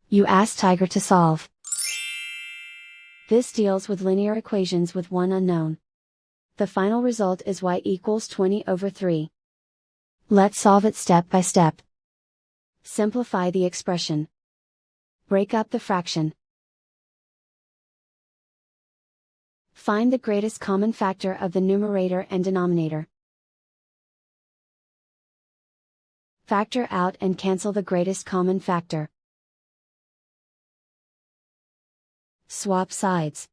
You ask Tiger to solve. This deals with linear equations with one unknown. The final result is y equals 20/3. Let's solve it step by step. Simplify the expression. Break up the fraction. Find the greatest common factor of the numerator and denominator. Factor out and cancel the greatest common factor. Swap sides.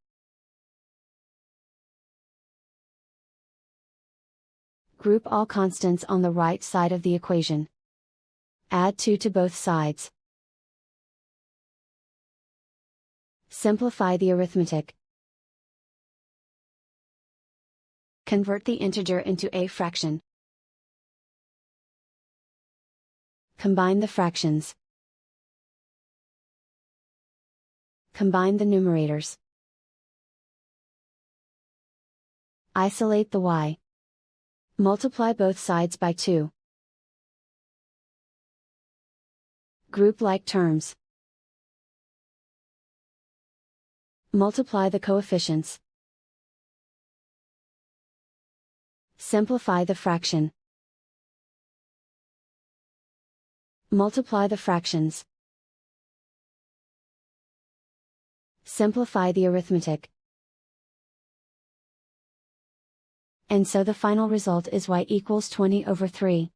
Group all constants on the right side of the equation. Add 2 to both sides. Simplify the arithmetic. Convert the integer into a fraction. Combine the fractions. Combine the numerators. Isolate the y. Multiply both sides by 2. Group like terms. Multiply the coefficients. Simplify the fraction. Multiply the fractions. Simplify the arithmetic. And so the final result is y equals 20/3.